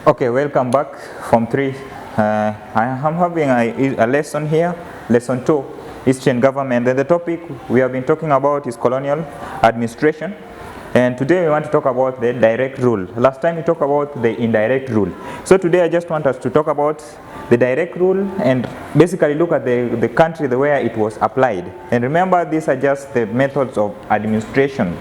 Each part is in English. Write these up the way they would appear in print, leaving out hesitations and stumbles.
Okay, welcome back from 3. I am having a lesson here, lesson 2, history and government. And the topic we have been talking about is colonial administration. And today we want to talk about the direct rule. Last time we talked about the indirect rule. So today I just want us to talk about the direct rule and basically look at the country where it was applied. And remember, these are just the methods of administration.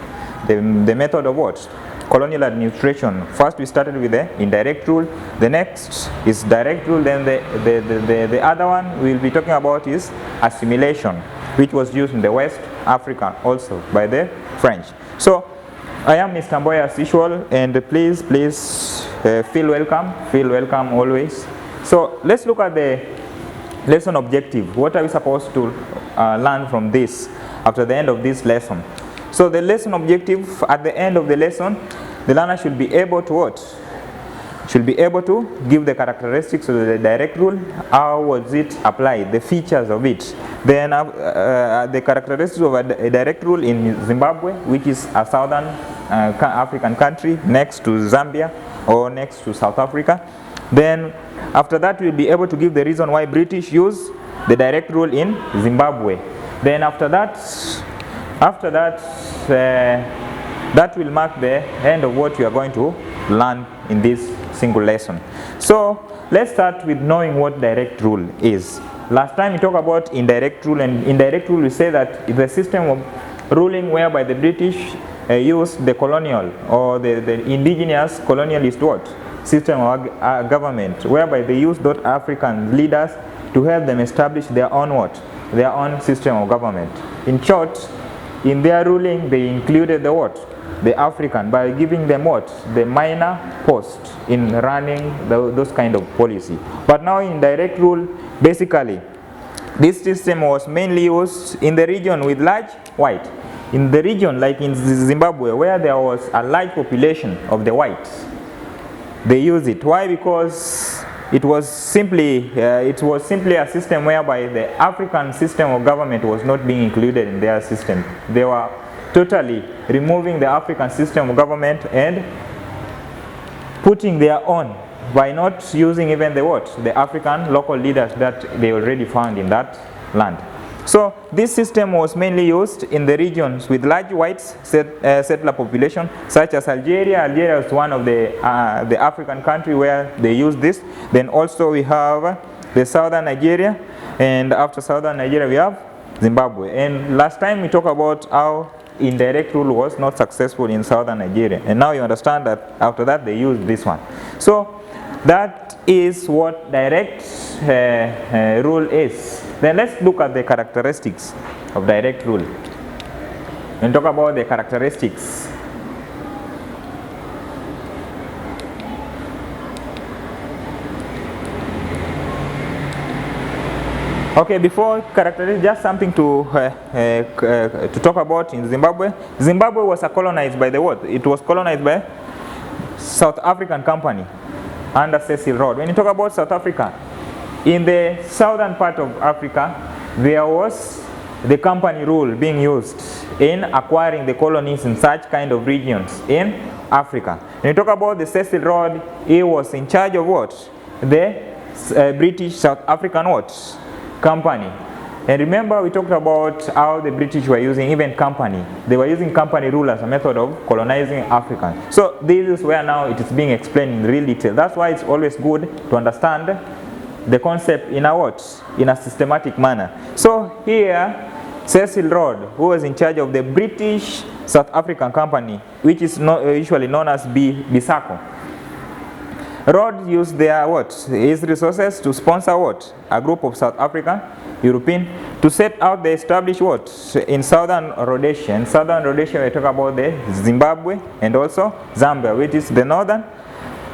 The method of what? Colonial administration. First we started with the indirect rule, the next is direct rule, then the other one we'll be talking about is assimilation, which was used in the West Africa also by the French. So I am Mr. Mboya as usual, and please feel welcome always. So let's look at the lesson objective. What are we supposed to learn from this after the end of this lesson? So the lesson objective, at the end of the lesson, the learner should be able to what? Should be able to give the characteristics of the direct rule, how was it applied, the features of it. Then the characteristics of a direct rule in Zimbabwe, which is a southern African country next to Zambia or next to South Africa. Then after that we'll be able to give the reason why British use the direct rule in Zimbabwe. Then after that that will mark the end of what we are going to learn in this single lesson. So let's start with knowing what direct rule is. Last time we talked about indirect rule, and indirect rule we say that it's a system of ruling whereby the British use the colonial or the indigenous colonialist what? System of government, whereby they use those African leaders to help them establish their own what? Their own system of government. In short, in their ruling, they included the what? The African, by giving them what? The minor post in running those kind of policy. But now in direct rule, basically, this system was mainly used in the region with large white. In the region, like in Zimbabwe, where there was a large population of the whites, they use it. Why? Because it was simply a system whereby the African system of government was not being included in their system. They were totally removing the African system of government and putting their own by not using even the African local leaders that they already found in that land. So this system was mainly used in the regions with large white settler population, such as Algeria. Algeria is one of the African country where they use this. Then also we have the southern Nigeria, and after southern Nigeria we have Zimbabwe. And last time we talked about how indirect rule was not successful in southern Nigeria, and now you understand that after that they used this one. So that is what direct rule is. Then let's look at the characteristics of direct rule and talk about the characteristics. Okay, before characteristics, just something to talk about in Zimbabwe. Zimbabwe was colonized by the what? It was colonized by South African company under Cecil Rhodes. When you talk about South Africa, in the southern part of Africa, there was the company rule being used in acquiring the colonies in such kind of regions in Africa. When you talk about the Cecil Rhodes, he was in charge of what? The British South African what? Company. And remember we talked about how the British were using even company. They were using company rule as a method of colonizing Africa. So this is where now it is being explained in real detail. That's why it's always good to understand the concept in a what? In a systematic manner. So here, Cecil Rhodes, who was in charge of the British South African Company, which is usually known as BISACO. Rhodes used their what? His resources to sponsor what? A group of South African, European, to set out the established what? In Southern Rhodesia. In Southern Rhodesia we talk about the Zimbabwe and also Zambia, which is the northern.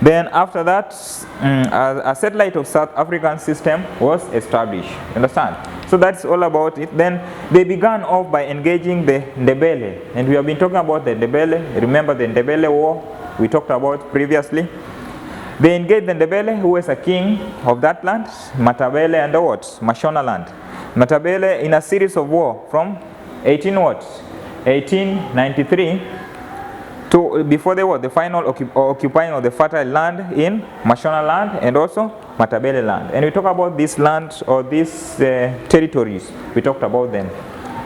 Then after that, a satellite of South African system was established. Understand? So that's all about it. Then they began off by engaging the Ndebele. And we have been talking about the Ndebele. Remember the Ndebele war we talked about previously. They engaged the Ndebele, who was a king of that land, Matabele and what? Mashona land. Matabele in a series of war from 1893 before they were the final occupying of the fertile land in Mashona land and also Matabele land. And we talk about this land or these territories, we talked about them.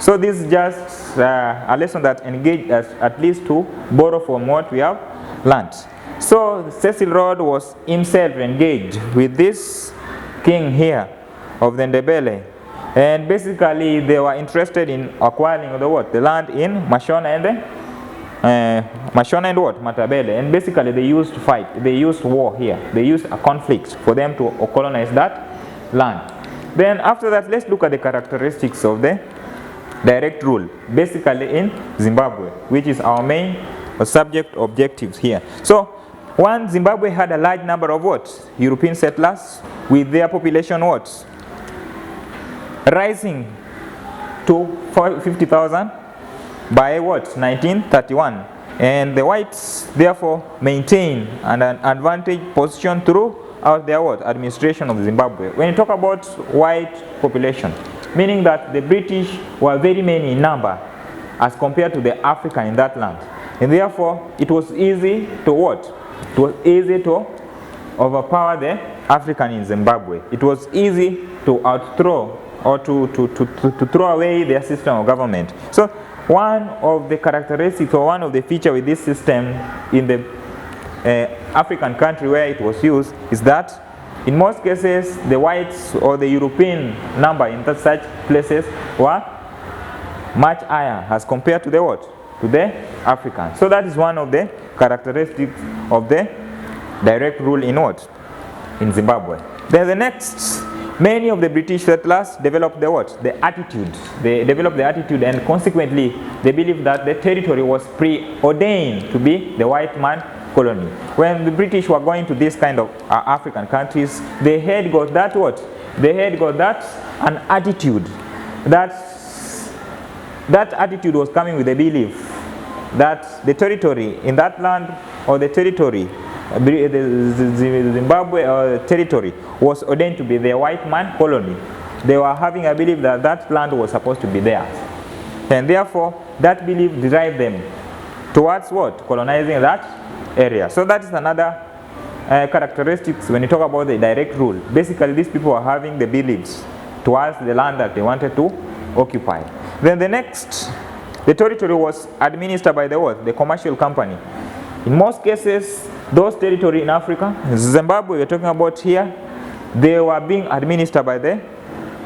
So this is just a lesson that engaged us at least to borrow from what we have learned. So Cecil Rhodes was himself engaged with this king here of the Ndebele, and basically they were interested in acquiring the land in Mashona and Matabele, and basically they used fight, they used war here, they used a conflict for them to colonize that land. Then after that, let's look at the characteristics of the direct rule, basically in Zimbabwe, which is our main subject objectives here. So one, Zimbabwe had a large number of European settlers, with their population rising to 50,000 by 1931, and the whites therefore maintain an advantage position throughout their administration of Zimbabwe. When you talk about white population, meaning that the British were very many in number as compared to the African in that land, and therefore it was easy to It was easy to overpower the African in Zimbabwe. It was easy to overthrow or to throw away their system of government. So one of the characteristics or one of the features with this system in the African country where it was used is that in most cases the whites or the European number in such places were much higher as compared to the to the African. So that is one of the characteristics of the direct rule in Zimbabwe. Then the next, many of the British settlers developed the attitude. They developed the attitude, and consequently they believed that the territory was preordained to be the white man colony. When the British were going to this kind of African countries, they had got that They had got that an attitude. That attitude was coming with the belief that the territory in that land, or the territory, the Zimbabwe territory, was ordained to be the white man colony. They were having a belief that that land was supposed to be theirs, and therefore that belief derived them towards colonizing that area. So that is another characteristics when you talk about the direct rule. Basically, these people were having the beliefs towards the land that they wanted to occupy. Then the next, the territory was administered by the commercial company. In most cases, those territories in Africa, Zimbabwe we're talking about here, they were being administered by the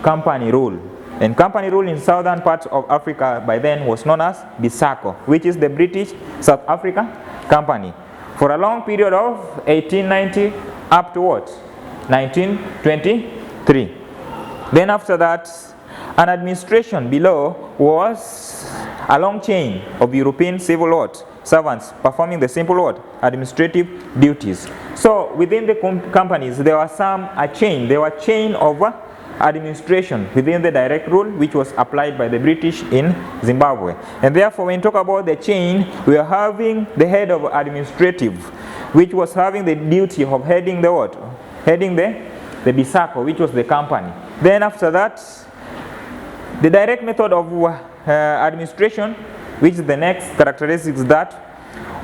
company rule. And company rule in southern parts of Africa by then was known as Bisako, which is the British South Africa Company, for a long period of 1890 up to 1923. Then after that, an administration below was a long chain of European civil servants performing the simple administrative duties. So within the companies there was a chain of administration within the direct rule, which was applied by the British in Zimbabwe. And therefore when you talk about the chain, we are having the head of administrative, which was having the duty of heading the the Bisako, which was the company. Then after that, the direct method of administration, which is the next characteristics, that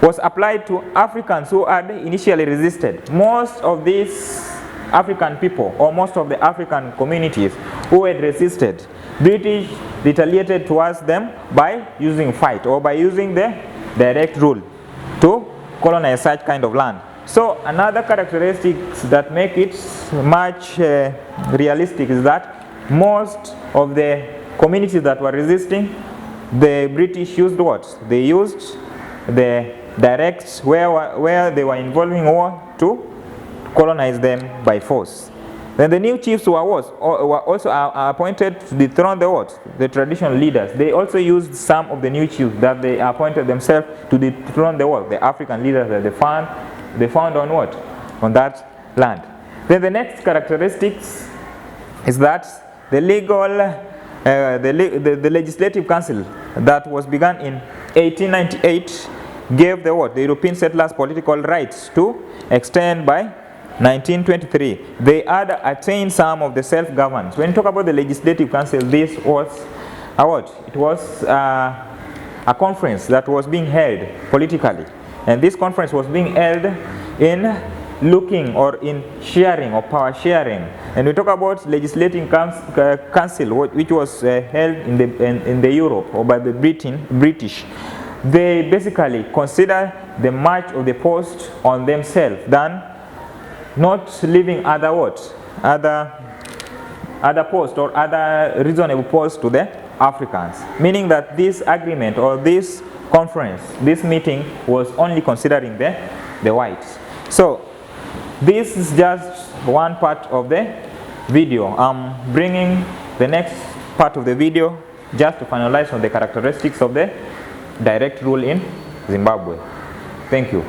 was applied to Africans who had initially resisted. Most of these African people, or most of the African communities who had resisted, British retaliated towards them by using fight or by using the direct rule to colonize such kind of land. So another characteristics that make it much realistic is that most of the communities that were resisting, the British used They used the direct, where they were involving war, to colonize them by force. Then the new chiefs were also appointed to dethrone the traditional leaders. They also used some of the new chiefs that they appointed themselves to dethrone the African leaders that they found on that land. Then the next characteristics is that the legislative council that was begun in 1898 gave the European settlers political rights to extend by 1923. They had attained some of the self-governance. When you talk about the legislative council, this was it was a conference that was being held politically, And this conference was being held in looking or in sharing or power sharing. And we talk about legislating council, which was held in the Europe or by the British. They basically consider the march of the post on themselves than not leaving other posts or other reasonable posts to the Africans, meaning that this agreement or this conference, this meeting was only considering the whites. So this is just one part of the video. I'm bringing the next part of the video just to finalize on the characteristics of the direct rule in Zimbabwe. Thank you.